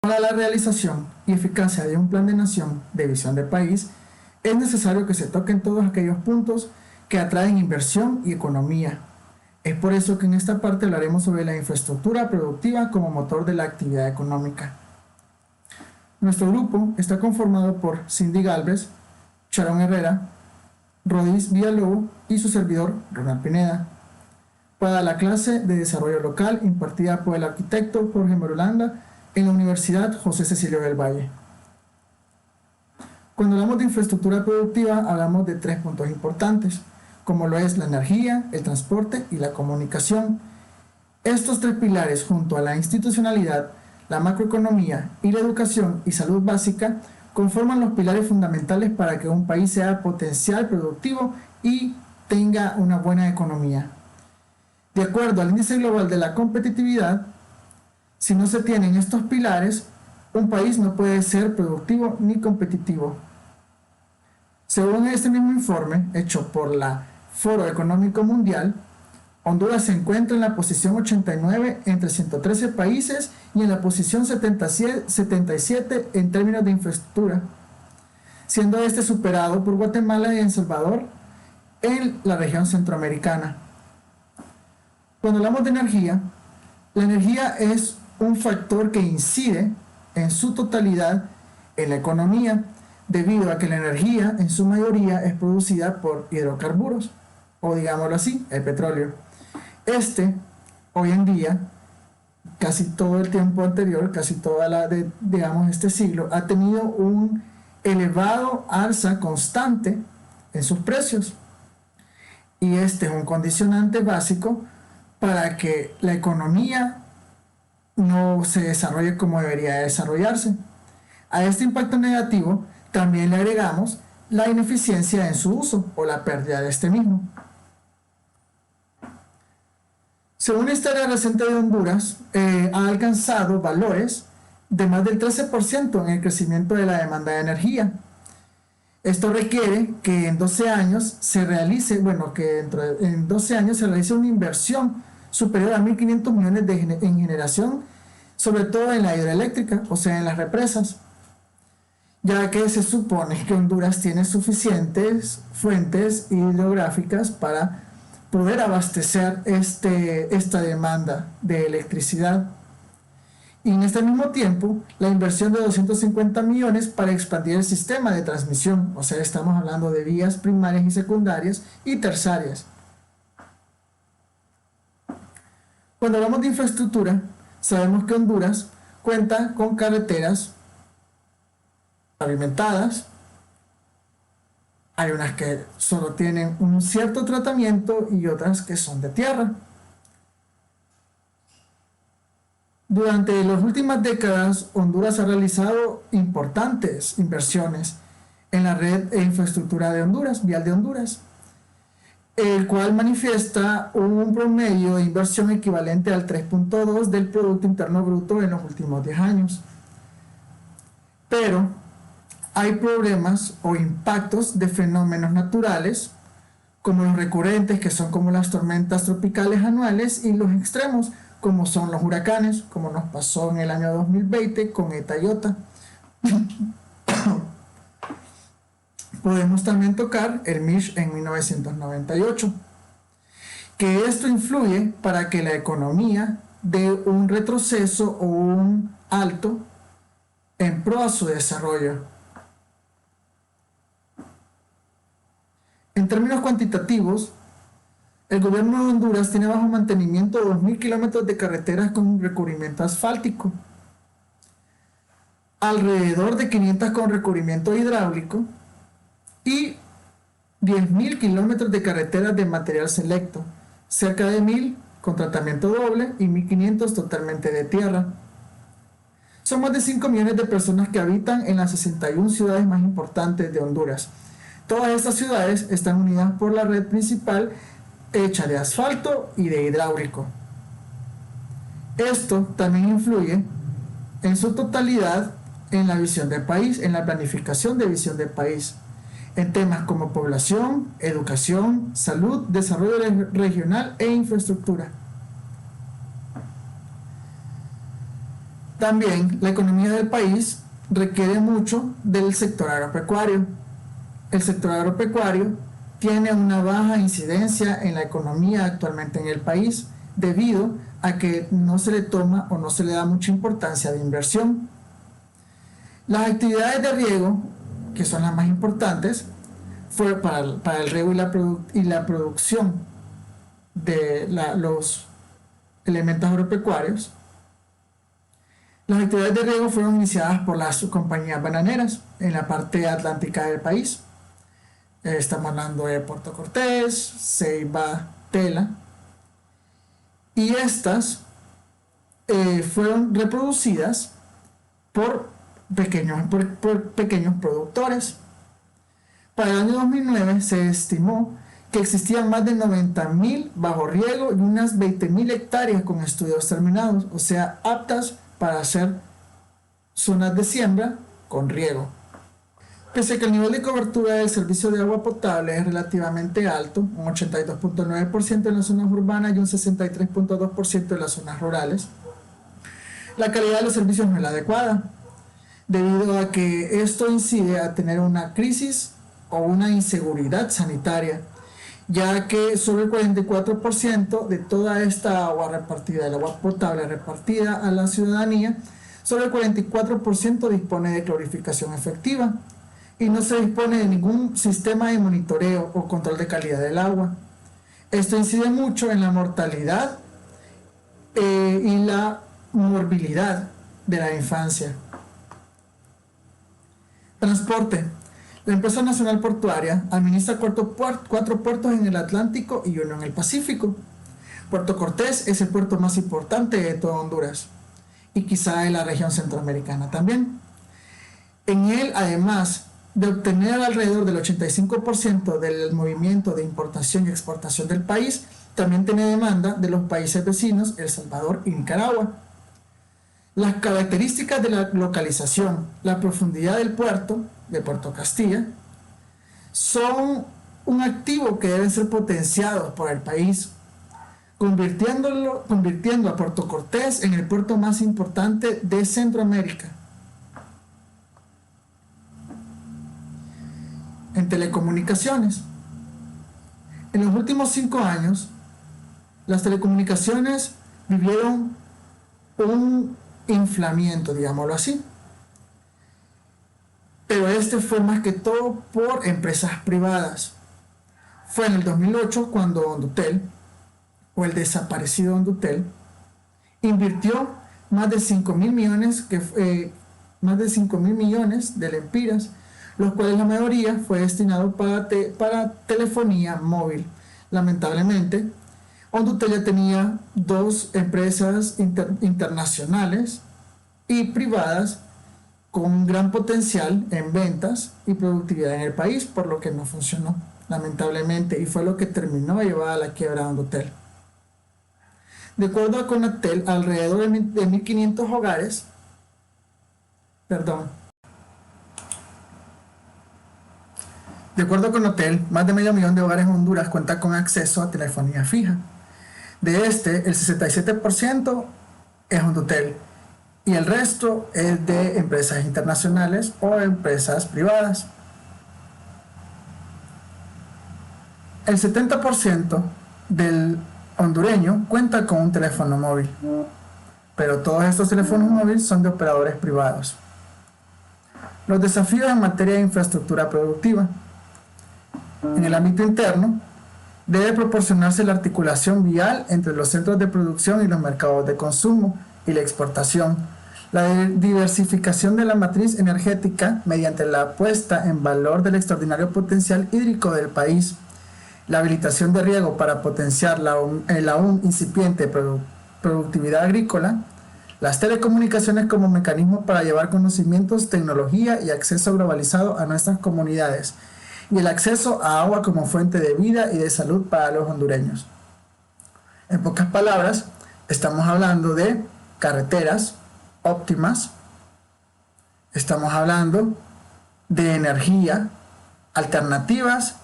Para la realización y eficacia de un plan de nación de visión de país, es necesario que se toquen todos aquellos puntos que atraen inversión y economía. Es por eso que en esta parte hablaremos sobre la infraestructura productiva como motor de la actividad económica. Nuestro grupo está conformado por Cindy Galvez, Sharon Herrera, Rodis Villalobos y su servidor Ronald Pineda, para la clase de desarrollo local impartida por el arquitecto Jorge Marulanda en la Universidad José Cecilio del Valle. Cuando hablamos de infraestructura productiva, hablamos de 3 puntos importantes, como lo es la energía, el transporte y la comunicación. Estos 3 pilares, junto a la institucionalidad, la macroeconomía y la educación y salud básica, conforman los pilares fundamentales para que un país sea potencial productivo y tenga una buena economía. De acuerdo al índice global de la competitividad, si no se tienen estos pilares, un país no puede ser productivo ni competitivo. Según este mismo informe, hecho por la Foro Económico Mundial, Honduras se encuentra en la posición 89 entre 113 países y en la posición 77 en términos de infraestructura, siendo este superado por Guatemala y El Salvador en la región centroamericana. Cuando hablamos de energía, la energía es un factor que incide en su totalidad en la economía, debido a que la energía en su mayoría es producida por hidrocarburos, o digámoslo así, el petróleo. Hoy en día, casi todo el tiempo anterior, casi toda este siglo, ha tenido un elevado alza constante en sus precios. Y este es un condicionante básico para que la economía no se desarrolle como debería desarrollarse. A este impacto negativo también le agregamos la ineficiencia en su uso o la pérdida de este mismo. Según la historia reciente de Honduras, ha alcanzado valores de más del 13% en el crecimiento de la demanda de energía. Esto requiere que en 12 años se realice, en 12 años se realice una inversión superior a 1.500 millones en generación, sobre todo en la hidroeléctrica, o sea, en las represas, ya que se supone que Honduras tiene suficientes fuentes hidrográficas para poder abastecer esta demanda de electricidad. Y en este mismo tiempo, la inversión de 250 millones para expandir el sistema de transmisión, o sea, estamos hablando de vías primarias y secundarias y terciarias. Cuando hablamos de infraestructura, sabemos que Honduras cuenta con carreteras pavimentadas. Hay unas que solo tienen un cierto tratamiento y otras que son de tierra. Durante las últimas décadas, Honduras ha realizado importantes inversiones en la red e infraestructura de Honduras, vial de Honduras, el cual manifiesta un promedio de inversión equivalente al 3.2 del Producto Interno Bruto en los últimos 10 años. Pero hay problemas o impactos de fenómenos naturales, como los recurrentes, que son como las tormentas tropicales anuales, y los extremos, como son los huracanes, como nos pasó en el año 2020 con Eta y Iota. Podemos también tocar el Mitch en 1998, que esto influye para que la economía dé un retroceso o un alto en pro a su desarrollo. En términos cuantitativos, el gobierno de Honduras tiene bajo mantenimiento 2.000 kilómetros de carreteras con recubrimiento asfáltico, alrededor de 500 con recubrimiento hidráulico y 10.000 kilómetros de carreteras de material selecto, cerca de 1.000 con tratamiento doble y 1.500 totalmente de tierra. Son más de 5 millones de personas que habitan en las 61 ciudades más importantes de Honduras. Todas estas ciudades están unidas por la red principal hecha de asfalto y de hidráulico. Esto también influye en su totalidad en la visión del país, en la planificación de visión del país, en temas como población, educación, salud, desarrollo regional e infraestructura. También la economía del país requiere mucho del sector agropecuario. El sector agropecuario tiene una baja incidencia en la economía actualmente en el país debido a que no se le toma o no se le da mucha importancia de inversión. Las actividades de riego, que son las más importantes, fue para el riego y la producción de los elementos agropecuarios. Las actividades de riego fueron iniciadas por las compañías bananeras en la parte atlántica del país. Estamos hablando de Puerto Cortés, Ceiba, Tela. Y estas fueron reproducidas por pequeños productores. Para el año 2009 se estimó que existían más de 90.000 bajo riego y unas 20.000 hectáreas con estudios terminados, o sea, aptas para hacer zonas de siembra con riego. Pese a que el nivel de cobertura del servicio de agua potable es relativamente alto, un 82.9% en las zonas urbanas y un 63.2% en las zonas rurales, la calidad de los servicios no es la adecuada, debido a que esto incide a tener una crisis o una inseguridad sanitaria, ya que solo el 44% de toda esta agua repartida, el agua potable repartida a la ciudadanía, solo el 44% dispone de clorificación efectiva y no se dispone de ningún sistema de monitoreo o control de calidad del agua. Esto incide mucho en la mortalidad y la morbilidad de la infancia. Transporte. La empresa nacional portuaria administra 4 puertos en el Atlántico y uno en el Pacífico. Puerto Cortés es el puerto más importante de toda Honduras y quizá de la región centroamericana también. En él, además de obtener alrededor del 85% del movimiento de importación y exportación del país, también tiene demanda de los países vecinos, El Salvador y Nicaragua. Las características de la localización, la profundidad del puerto, de Puerto Castilla, son un activo que deben ser potenciados por el país, convirtiendo a Puerto Cortés en el puerto más importante de Centroamérica. En telecomunicaciones. En los últimos 5 años, las telecomunicaciones vivieron un inflamiento, digámoslo así. Pero este fue más que todo por empresas privadas. Fue en el 2008 cuando Hondutel, o el desaparecido Hondutel, invirtió más de 5.000 millones de lempiras, los cuales la mayoría fue destinado para telefonía móvil. Lamentablemente, Hondutel ya tenía 2 empresas internacionales y privadas con un gran potencial en ventas y productividad en el país, por lo que no funcionó, lamentablemente, y fue lo que terminó de llevar a la quiebra de Hondutel. De acuerdo a Conatel, alrededor de 1.500 hogares, de acuerdo a Conatel, más de medio millón de hogares en Honduras cuentan con acceso a telefonía fija. De este, el 67% es Hondutel y el resto es de empresas internacionales o empresas privadas. El 70% del hondureño cuenta con un teléfono móvil, pero todos estos teléfonos móviles son de operadores privados. Los desafíos en materia de infraestructura productiva. En el ámbito interno, debe proporcionarse la articulación vial entre los centros de producción y los mercados de consumo y la exportación, la diversificación de la matriz energética mediante la puesta en valor del extraordinario potencial hídrico del país, la habilitación de riego para potenciar la aún incipiente productividad agrícola, las telecomunicaciones como mecanismo para llevar conocimientos, tecnología y acceso globalizado a nuestras comunidades, y el acceso a agua como fuente de vida y de salud para los hondureños. En pocas palabras, estamos hablando de carreteras óptimas, estamos hablando de energía, alternativas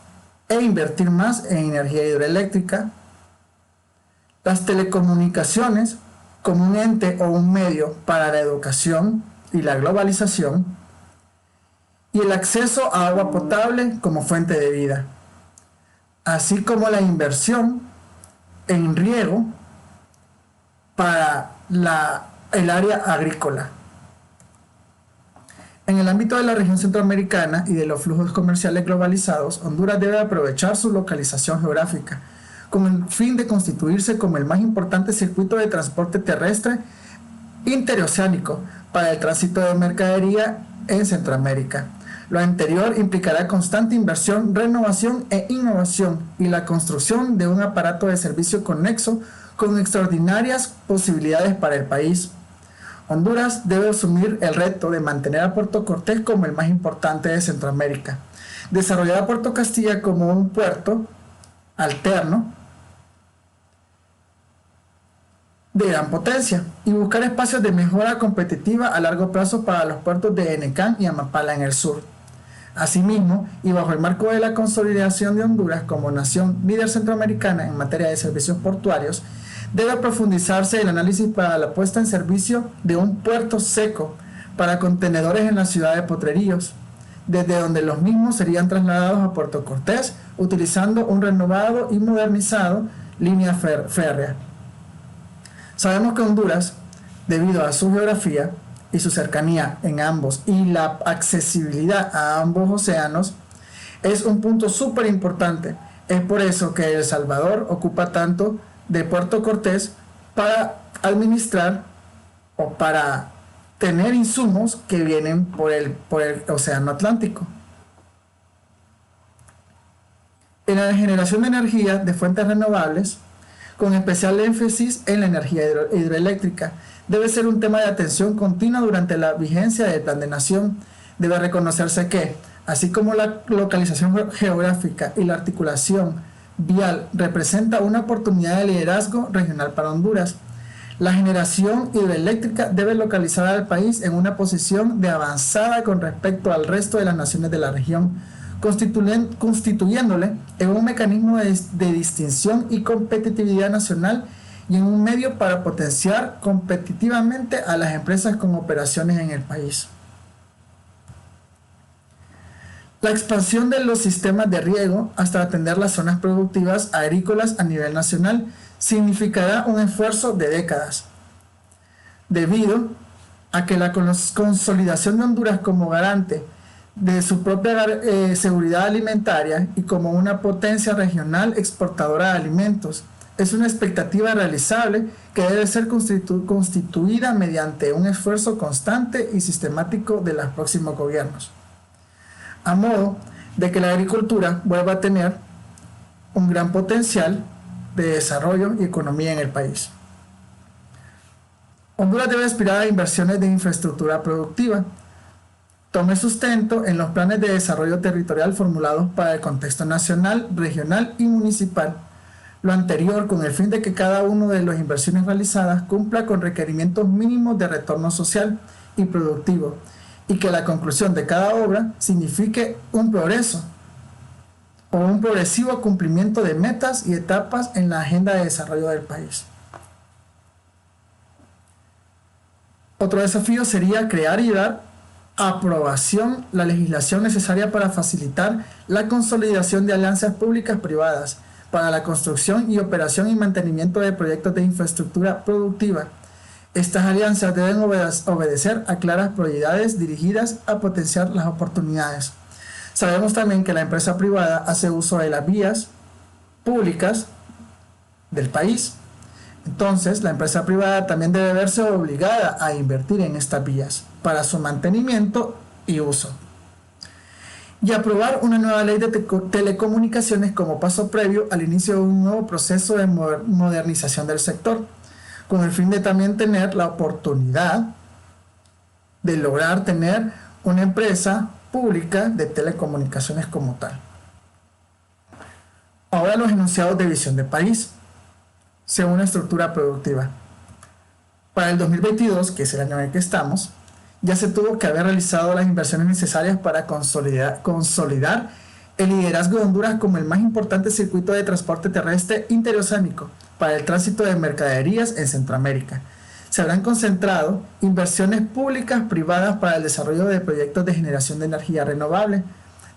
e invertir más en energía hidroeléctrica, las telecomunicaciones como un ente o un medio para la educación y la globalización, y el acceso a agua potable como fuente de vida, así como la inversión en riego para el área agrícola. En el ámbito de la región centroamericana y de los flujos comerciales globalizados, Honduras debe aprovechar su localización geográfica con el fin de constituirse como el más importante circuito de transporte terrestre interoceánico para el tránsito de mercadería en Centroamérica. Lo anterior implicará constante inversión, renovación e innovación y la construcción de un aparato de servicio conexo con extraordinarias posibilidades para el país. Honduras debe asumir el reto de mantener a Puerto Cortés como el más importante de Centroamérica, desarrollar a Puerto Castilla como un puerto alterno de gran potencia y buscar espacios de mejora competitiva a largo plazo para los puertos de Enecán y Amapala en el sur. Asimismo, y bajo el marco de la consolidación de Honduras como nación líder centroamericana en materia de servicios portuarios, debe profundizarse el análisis para la puesta en servicio de un puerto seco para contenedores en la ciudad de Potrerillos, desde donde los mismos serían trasladados a Puerto Cortés utilizando un renovado y modernizado línea férrea. Sabemos que Honduras, debido a su geografía y su cercanía en ambos y la accesibilidad a ambos océanos, es un punto súper importante. Es por eso que El Salvador ocupa tanto de Puerto Cortés para administrar o para tener insumos que vienen por el océano Atlántico. En la generación de energía de fuentes renovables, con especial énfasis en la energía hidroeléctrica, debe ser un tema de atención continua durante la vigencia del Plan de Nación. Debe reconocerse que, así como la localización geográfica y la articulación vial representa una oportunidad de liderazgo regional para Honduras, la generación hidroeléctrica debe localizar al país en una posición de avanzada con respecto al resto de las naciones de la región, constituyéndole en un mecanismo de distinción y competitividad nacional y en un medio para potenciar competitivamente a las empresas con operaciones en el país. La expansión de los sistemas de riego hasta atender las zonas productivas agrícolas a nivel nacional significará un esfuerzo de décadas, debido a que la consolidación de Honduras como garante de su propia seguridad alimentaria y como una potencia regional exportadora de alimentos es una expectativa realizable que debe ser constituida mediante un esfuerzo constante y sistemático de los próximos gobiernos, a modo de que la agricultura vuelva a tener un gran potencial de desarrollo y economía en el país. Honduras debe aspirar a inversiones de infraestructura productiva, tome sustento en los planes de desarrollo territorial formulados para el contexto nacional, regional y municipal. Lo anterior con el fin de que cada una de las inversiones realizadas cumpla con requerimientos mínimos de retorno social y productivo, y que la conclusión de cada obra signifique un progreso o un progresivo cumplimiento de metas y etapas en la agenda de desarrollo del país. Otro desafío sería crear y dar aprobación la legislación necesaria para facilitar la consolidación de alianzas públicas privadas para la construcción y operación y mantenimiento de proyectos de infraestructura productiva. Estas alianzas deben obedecer a claras prioridades dirigidas a potenciar las oportunidades. Sabemos también que la empresa privada hace uso de las vías públicas del país. Entonces, la empresa privada también debe verse obligada a invertir en estas vías para su mantenimiento y uso. Y aprobar una nueva ley de telecomunicaciones como paso previo al inicio de un nuevo proceso de modernización del sector, con el fin de también tener la oportunidad de lograr tener una empresa pública de telecomunicaciones como tal. Ahora los enunciados de visión de país, según una estructura productiva. Para el 2022, que es el año en el que estamos, ya se tuvo que haber realizado las inversiones necesarias para consolidar el liderazgo de Honduras como el más importante circuito de transporte terrestre interoceánico para el tránsito de mercaderías en Centroamérica. Se habrán concentrado inversiones públicas privadas para el desarrollo de proyectos de generación de energía renovable,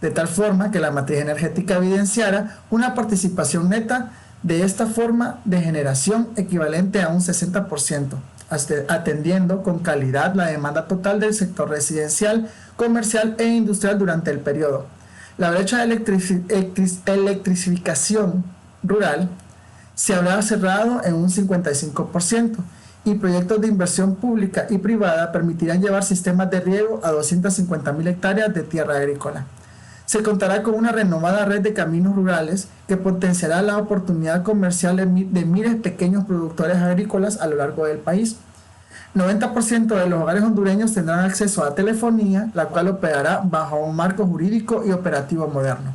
de tal forma que la matriz energética evidenciara una participación neta de esta forma de generación equivalente a un 60%, atendiendo con calidad la demanda total del sector residencial, comercial e industrial durante el periodo. La brecha de electrificación rural se habrá cerrado en un 55% y proyectos de inversión pública y privada permitirán llevar sistemas de riego a 250.000 hectáreas de tierra agrícola. Se contará con una renovada red de caminos rurales que potenciará la oportunidad comercial de miles de pequeños productores agrícolas a lo largo del país. 90% de los hogares hondureños tendrán acceso a telefonía, la cual operará bajo un marco jurídico y operativo moderno.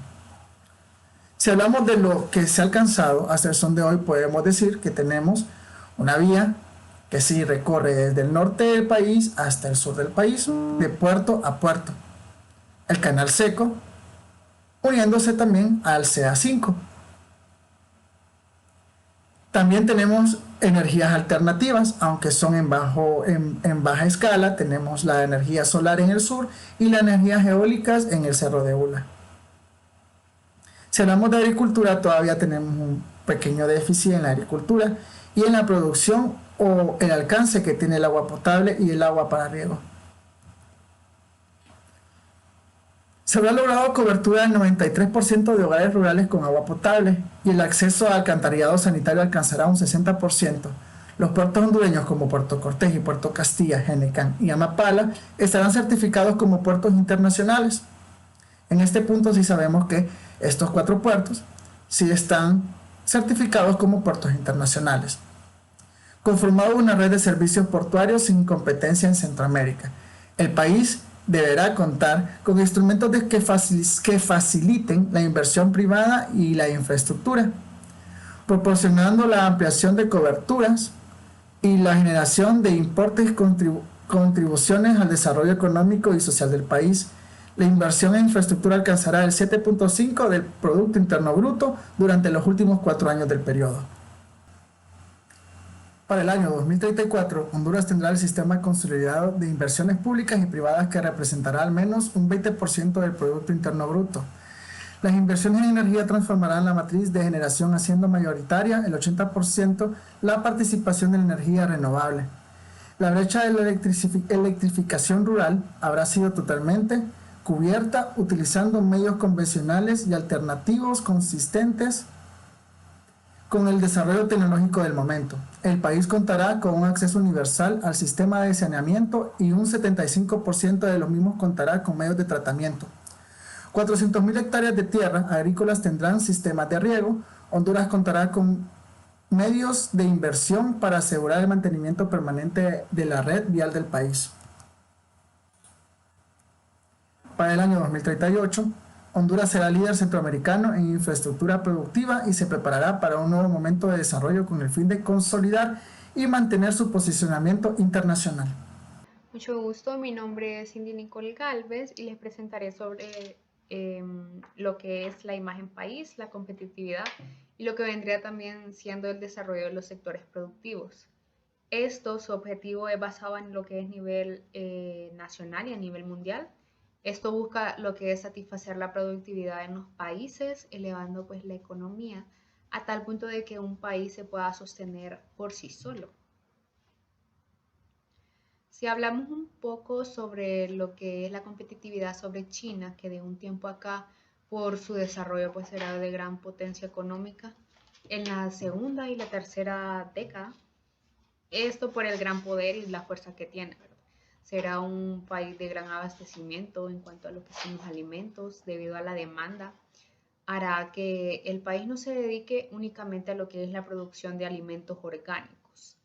Si hablamos de lo que se ha alcanzado hasta el son de hoy, podemos decir que tenemos una vía que sí recorre desde el norte del país hasta el sur del país, de puerto a puerto. El canal seco, uniéndose también al CA5. También tenemos energías alternativas, aunque son en baja escala. Tenemos la energía solar en el sur y las energías eólicas en el Cerro de Ula. Si hablamos de agricultura, todavía tenemos un pequeño déficit en la agricultura y en la producción o el alcance que tiene el agua potable y el agua para riego. Se habrá logrado cobertura del 93% de hogares rurales con agua potable y el acceso al alcantarillado sanitario alcanzará un 60%. Los puertos hondureños como Puerto Cortés y Puerto Castilla, Genecán y Amapala estarán certificados como puertos internacionales. En este punto sí sabemos que estos 4 puertos sí están certificados como puertos internacionales. Conformado una red de servicios portuarios sin competencia en Centroamérica. El país deberá contar con instrumentos que faciliten la inversión privada y la infraestructura, proporcionando la ampliación de coberturas y la generación de importes contribuciones al desarrollo económico y social del país. La inversión en infraestructura alcanzará el 7.5% del Producto Interno Bruto durante los últimos 4 años del periodo. Para el año 2034, Honduras tendrá el sistema consolidado de inversiones públicas y privadas que representará al menos un 20% del Producto Interno Bruto. Las inversiones en energía transformarán la matriz de generación, haciendo mayoritaria el 80% la participación en energía renovable. La brecha de la electrificación rural habrá sido totalmente cubierta utilizando medios convencionales y alternativos consistentes con el desarrollo tecnológico del momento. El país contará con un acceso universal al sistema de saneamiento y un 75% de los mismos contará con medios de tratamiento. 400.000 hectáreas de tierra agrícolas tendrán sistemas de riego. Honduras contará con medios de inversión para asegurar el mantenimiento permanente de la red vial del país. Para el año 2038, Honduras será líder centroamericano en infraestructura productiva y se preparará para un nuevo momento de desarrollo con el fin de consolidar y mantener su posicionamiento internacional. Mucho gusto, mi nombre es Cindy Nicole Galvez y les presentaré sobre lo que es la imagen país, la competitividad y lo que vendría también siendo el desarrollo de los sectores productivos. Esto, su objetivo es basado en lo que es nivel nacional y a nivel mundial. Esto busca lo que es satisfacer la productividad en los países, elevando pues la economía a tal punto de que un país se pueda sostener por sí solo. Si hablamos un poco sobre lo que es la competitividad sobre China, que de un tiempo acá, por su desarrollo, pues será de gran potencia económica, en la segunda y la tercera década, esto por el gran poder y la fuerza que tiene, ¿verdad? Será un país de gran abastecimiento en cuanto a lo que son los alimentos, debido a la demanda, hará que el país no se dedique únicamente a lo que es la producción de alimentos orgánicos,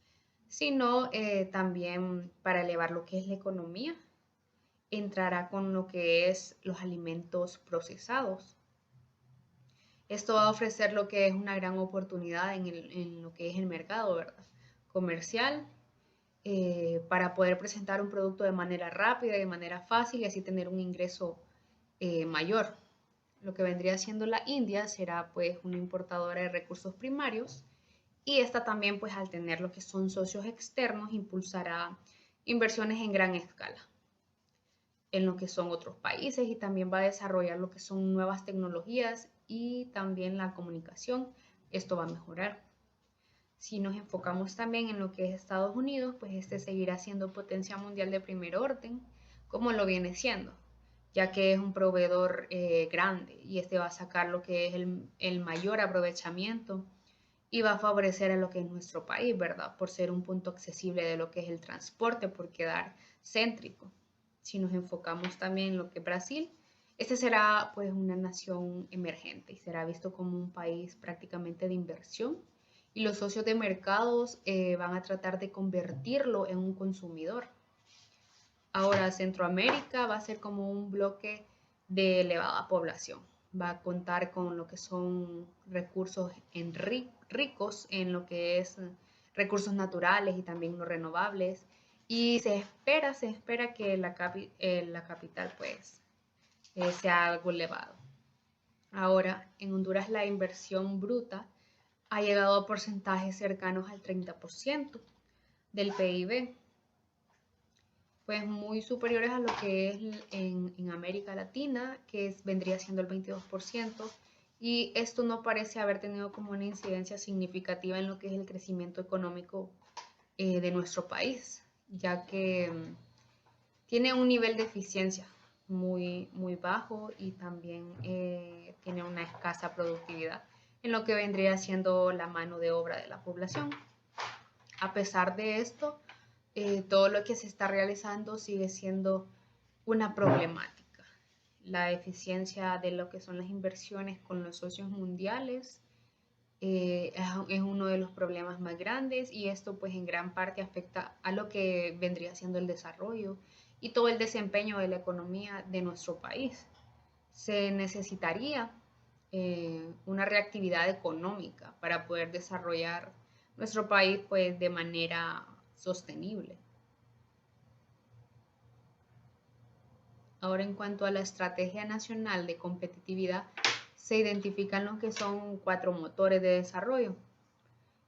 sino también para elevar lo que es la economía, entrará con lo que es los alimentos procesados. Esto va a ofrecer lo que es una gran oportunidad en lo que es el mercado, ¿verdad? Comercial, para poder presentar un producto de manera rápida y de manera fácil y así tener un ingreso mayor. Lo que vendría siendo la India será pues una importadora de recursos primarios Y esta también, pues al tener lo que son socios externos, impulsará inversiones en gran escala en lo que son otros países y también va a desarrollar lo que son nuevas tecnologías y también la comunicación. Esto va a mejorar. Si nos enfocamos también en lo que es Estados Unidos, pues este seguirá siendo potencia mundial de primer orden, como lo viene siendo, ya que es un proveedor grande y este va a sacar lo que es el mayor aprovechamiento y va a favorecer a lo que es nuestro país, ¿verdad? Por ser un punto accesible de lo que es el transporte, por quedar céntrico. Si nos enfocamos también en lo que es Brasil, este será pues una nación emergente y será visto como un país prácticamente de inversión y los socios de mercados van a tratar de convertirlo en un consumidor. Ahora Centroamérica va a ser como un bloque de elevada población. Va a contar con lo que son recursos ricos en lo que es recursos naturales y también no renovables. Y se espera que la capital pues sea algo elevado. Ahora, en Honduras la inversión bruta ha llegado a porcentajes cercanos al 30% del PIB, pues muy superiores a lo que es en América Latina, que vendría siendo el 22%, y esto no parece haber tenido como una incidencia significativa en lo que es el crecimiento económico de nuestro país, ya que tiene un nivel de eficiencia muy bajo y también tiene una escasa productividad en lo que vendría siendo la mano de obra de la población. A pesar de esto, todo lo que se está realizando sigue siendo una problemática. La eficiencia de lo que son las inversiones con los socios mundiales es uno de los problemas más grandes y esto pues en gran parte afecta a lo que vendría siendo el desarrollo y todo el desempeño de la economía de nuestro país. Se necesitaría una reactividad económica para poder desarrollar nuestro país pues de manera sostenible. Ahora, en cuanto a la Estrategia Nacional de Competitividad, se identifican lo que son 4 motores de desarrollo.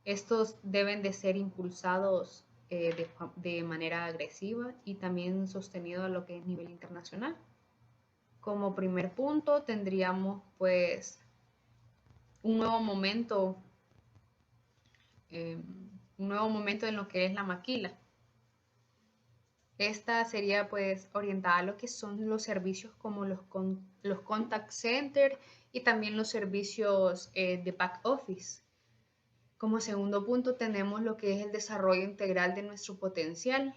Estos deben de ser impulsados de manera agresiva y también sostenido a lo que es nivel internacional. Como primer punto tendríamos pues un nuevo momento, eh, un nuevo momento en lo que es la maquila. Esta sería pues orientada a lo que son los servicios como los contact center y también los servicios de back office. Como segundo punto tenemos lo que es el desarrollo integral de nuestro potencial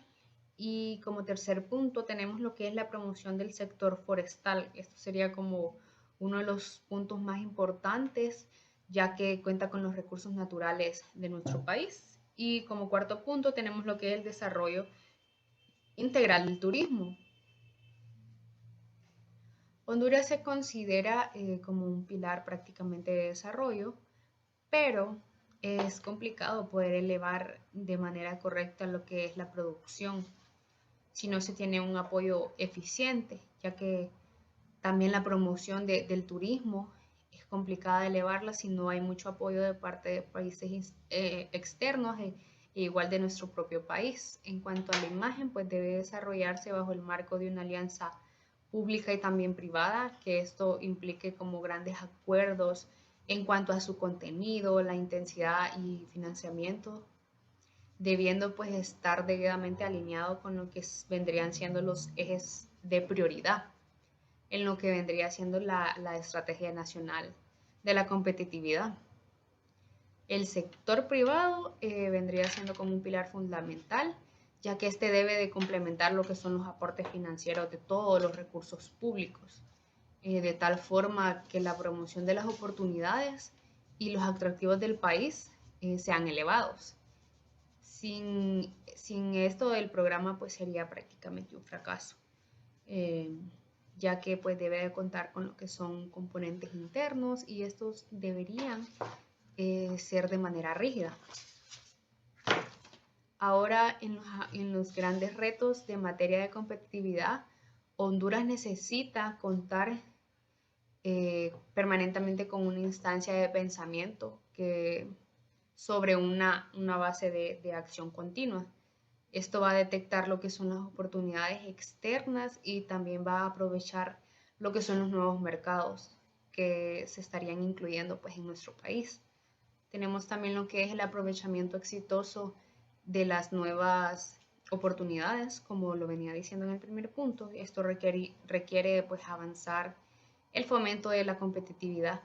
y como tercer punto tenemos lo que es la promoción del sector forestal. Esto sería como uno de los puntos más importantes ya que cuenta con los recursos naturales de nuestro país. Y como cuarto punto tenemos lo que es el desarrollo integral del turismo. Honduras se considera como un pilar prácticamente de desarrollo, pero es complicado poder elevar de manera correcta lo que es la producción si no se tiene un apoyo eficiente, ya que también la promoción del turismo es complicada de elevarla si no hay mucho apoyo de parte de países externos e igual de nuestro propio país. En cuanto a la imagen, pues debe desarrollarse bajo el marco de una alianza pública y también privada, que esto implique como grandes acuerdos en cuanto a su contenido, la intensidad y financiamiento, debiendo pues estar debidamente alineado con lo que vendrían siendo los ejes de prioridad en lo que vendría siendo la estrategia nacional de la competitividad. El sector privado vendría siendo como un pilar fundamental, ya que este debe de complementar lo que son los aportes financieros de todos los recursos públicos, de tal forma que la promoción de las oportunidades y los atractivos del país sean elevados. Sin esto el programa pues sería prácticamente un fracaso, ya que pues debe de contar con lo que son componentes internos y estos deberían ser de manera rígida. Ahora en los grandes retos de materia de competitividad, Honduras necesita contar permanentemente con una instancia de pensamiento que sobre una base de acción continua. Esto va a detectar lo que son las oportunidades externas y también va a aprovechar lo que son los nuevos mercados que se estarían incluyendo pues en nuestro país. Tenemos también lo que es el aprovechamiento exitoso de las nuevas oportunidades, como lo venía diciendo en el primer punto. Esto requiere pues avanzar el fomento de la competitividad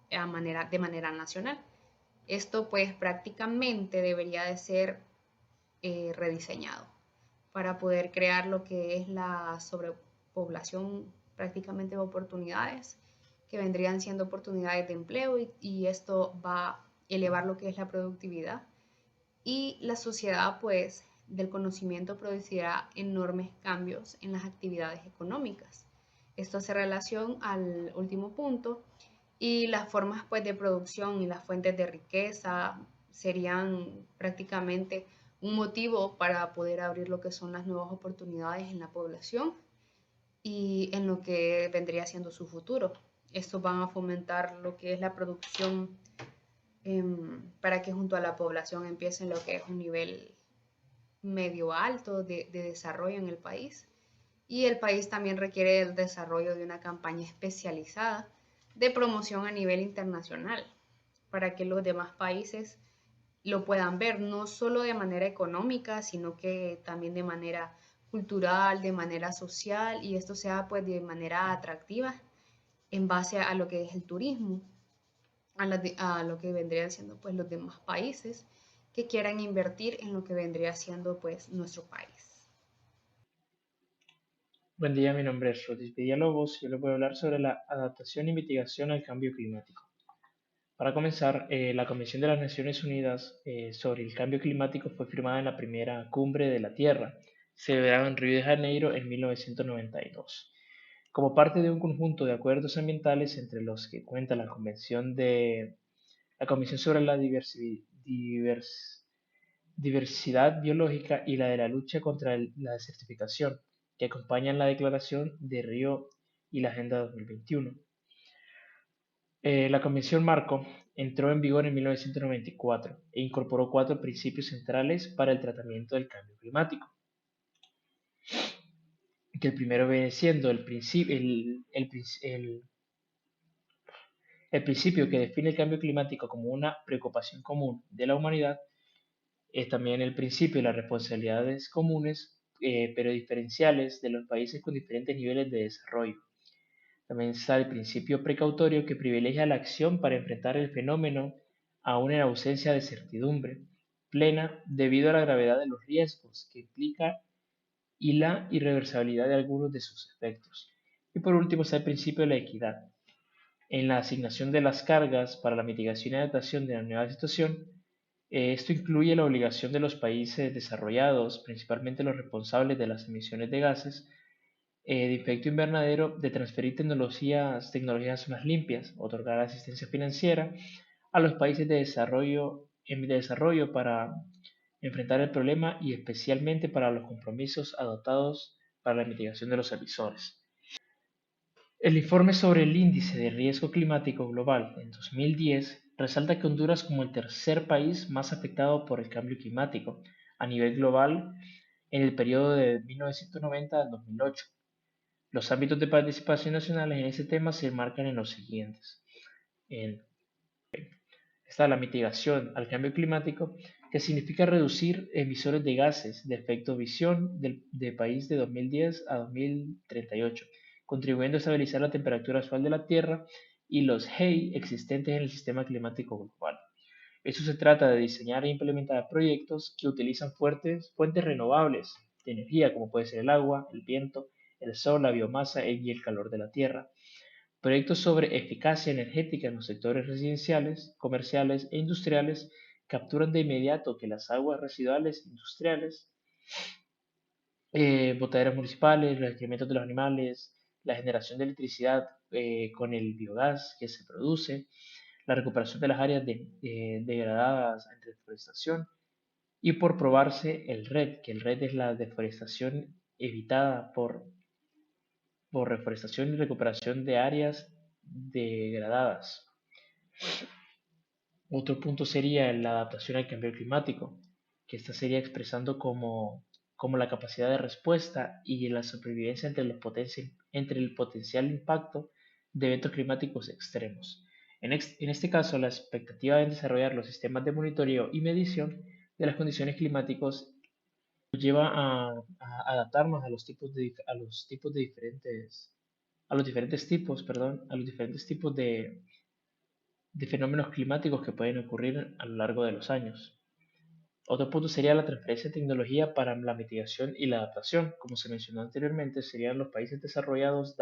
de manera nacional. Esto pues prácticamente debería de ser rediseñado para poder crear lo que es la sobrepoblación prácticamente de oportunidades, que vendrían siendo oportunidades de empleo y esto va a elevar lo que es la productividad y la sociedad pues del conocimiento producirá enormes cambios en las actividades económicas. Esto hace relación al último punto y las formas pues de producción y las fuentes de riqueza serían prácticamente un motivo para poder abrir lo que son las nuevas oportunidades en la población y en lo que vendría siendo su futuro. Estos van a fomentar lo que es la producción para que junto a la población empiecen lo que es un nivel medio alto de desarrollo en el país. Y el país también requiere el desarrollo de una campaña especializada de promoción a nivel internacional para que los demás países lo puedan ver, no solo de manera económica, sino que también de manera cultural, de manera social, y esto sea pues de manera atractiva en base a lo que es el turismo, a lo que vendrían siendo pues los demás países que quieran invertir en lo que vendría siendo pues nuestro país. Buen día, mi nombre es Rodis Villalobos y yo les voy a hablar sobre la adaptación y mitigación al cambio climático. Para comenzar, la Convención de las Naciones Unidas sobre el Cambio Climático fue firmada en la primera cumbre de la Tierra, celebrada en Río de Janeiro en 1992. Como parte de un conjunto de acuerdos ambientales entre los que cuenta la Convención sobre la Diversidad Biológica y la de la lucha contra la desertificación, que acompañan la Declaración de Río y la Agenda 2021. La Convención Marco entró en vigor en 1994 e incorporó cuatro principios centrales para el tratamiento del cambio climático, que el primero viene siendo el principio que define el cambio climático como una preocupación común de la humanidad. Es también el principio de las responsabilidades comunes, pero diferenciales de los países con diferentes niveles de desarrollo. También está el principio precautorio que privilegia la acción para enfrentar el fenómeno aún en ausencia de certidumbre plena debido a la gravedad de los riesgos que implica y la irreversibilidad de algunos de sus efectos. Y por último está el principio de la equidad. En la asignación de las cargas para la mitigación y adaptación de la nueva situación, esto incluye la obligación de los países desarrollados, principalmente los responsables de las emisiones de gases de efecto invernadero, de transferir tecnologías más limpias, otorgar asistencia financiera a los países de desarrollo para enfrentar el problema y especialmente para los compromisos adoptados para la mitigación de los emisores. El informe sobre el índice de riesgo climático global en 2010 resalta que Honduras como el tercer país más afectado por el cambio climático a nivel global en el periodo de 1990 al 2008. Los ámbitos de participación nacionales en este tema se enmarcan en los siguientes. En, está la mitigación al cambio climático, que significa reducir emisiones de gases de efecto visión de país de 2010 a 2038, contribuyendo a estabilizar la temperatura actual de la Tierra y los HEI existentes en el sistema climático global. Eso se trata de diseñar e implementar proyectos que utilizan fuentes renovables de energía, como puede ser el agua, el viento, el sol, la biomasa y el calor de la tierra. Proyectos sobre eficacia energética en los sectores residenciales, comerciales e industriales capturan de inmediato que las aguas residuales industriales, botaderas municipales, los excrementos de los animales, la generación de electricidad con el biogás que se produce, la recuperación de las áreas degradadas en deforestación y por probarse el RED, que el RED es la deforestación evitada por reforestación y recuperación de áreas degradadas. Otro punto sería la adaptación al cambio climático, que esta sería expresando como la capacidad de respuesta y la supervivencia entre el potencial impacto de eventos climáticos extremos. En este caso, la expectativa de desarrollar los sistemas de monitoreo y medición de las condiciones climáticas nos lleva a adaptarnos a los tipos a los tipos de diferentes, a los diferentes tipos, perdón, a los diferentes tipos de fenómenos climáticos que pueden ocurrir a lo largo de los años. Otro punto sería la transferencia de tecnología para la mitigación y la adaptación. Como se mencionó anteriormente, serían los países desarrollados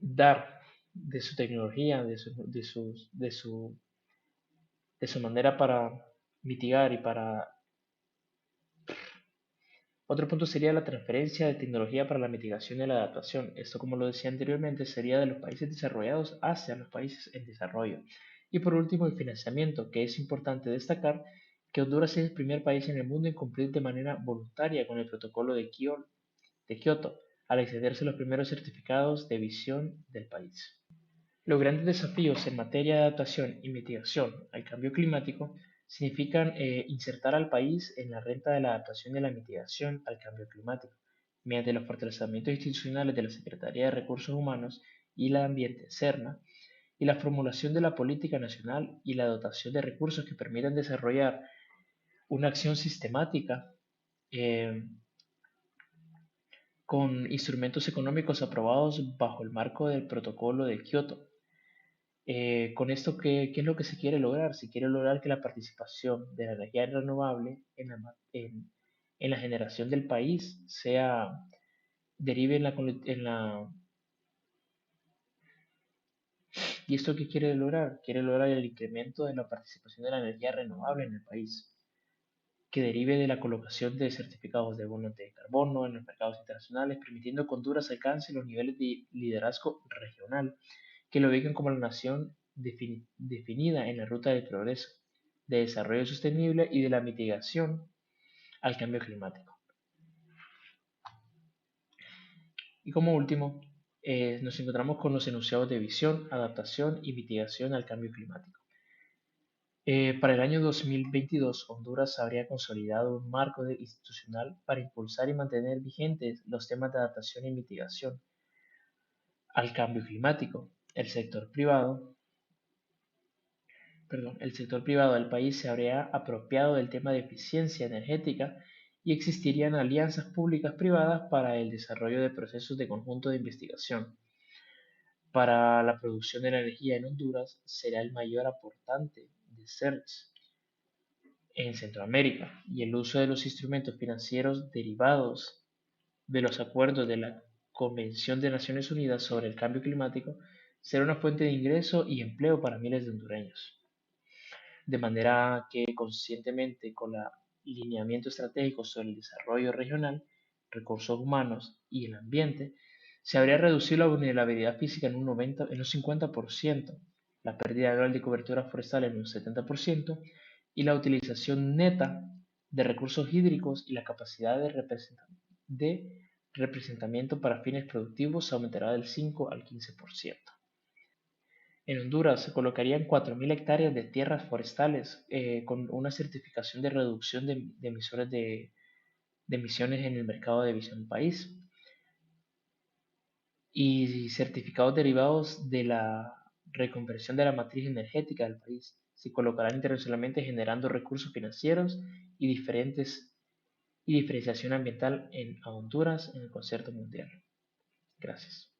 dar de su tecnología, de su manera para mitigar y para... Otro punto sería la transferencia de tecnología para la mitigación y la adaptación. Esto, como lo decía anteriormente, sería de los países desarrollados hacia los países en desarrollo. Y por último, el financiamiento, que es importante destacar que Honduras es el primer país en el mundo en cumplir de manera voluntaria con el protocolo de Kioto, al excederse los primeros certificados de visión del país. Los grandes desafíos en materia de adaptación y mitigación al cambio climático significan insertar al país en la renta de la adaptación y la mitigación al cambio climático, mediante los fortalecimientos institucionales de la Secretaría de Recursos Humanos y el Ambiente, SERNA, y la formulación de la política nacional y la dotación de recursos que permitan desarrollar una acción sistemática eh, con instrumentos económicos aprobados bajo el marco del protocolo de Kioto. Con esto, ¿qué es lo que se quiere lograr? Se quiere lograr que la participación de la energía renovable en la generación del país derive ¿Y esto qué quiere lograr? Quiere lograr el incremento de la participación de la energía renovable en el país, que derive de la colocación de certificados de bonos de carbono en los mercados internacionales, permitiendo que Honduras alcance los niveles de liderazgo regional que lo ubican como la nación definida en la ruta del progreso, de desarrollo sostenible y de la mitigación al cambio climático. Y como último, nos encontramos con los enunciados de visión, adaptación y mitigación al cambio climático. Para el año 2022, Honduras habría consolidado un marco institucional para impulsar y mantener vigentes los temas de adaptación y mitigación al cambio climático. El sector privado del país se habría apropiado del tema de eficiencia energética y existirían alianzas públicas-privadas para el desarrollo de procesos de conjunto de investigación. Para la producción de la energía en Honduras será el mayor aportante de CERTS en Centroamérica y el uso de los instrumentos financieros derivados de los acuerdos de la Convención de Naciones Unidas sobre el Cambio Climático será una fuente de ingreso y empleo para miles de hondureños. De manera que conscientemente con el lineamiento estratégico sobre el desarrollo regional, recursos humanos y el ambiente, se habría reducido la vulnerabilidad física en un 50%, la pérdida anual de cobertura forestal en un 70% y la utilización neta de recursos hídricos y la capacidad de representamiento para fines productivos aumentará del 5 al 15%. En Honduras se colocarían 4.000 hectáreas de tierras forestales con una certificación de reducción de emisiones en el mercado de visión país y certificados derivados de la reconversión de la matriz energética del país. Se colocarán internacionalmente generando recursos financieros y diferenciación ambiental a Honduras en el concierto mundial. Gracias.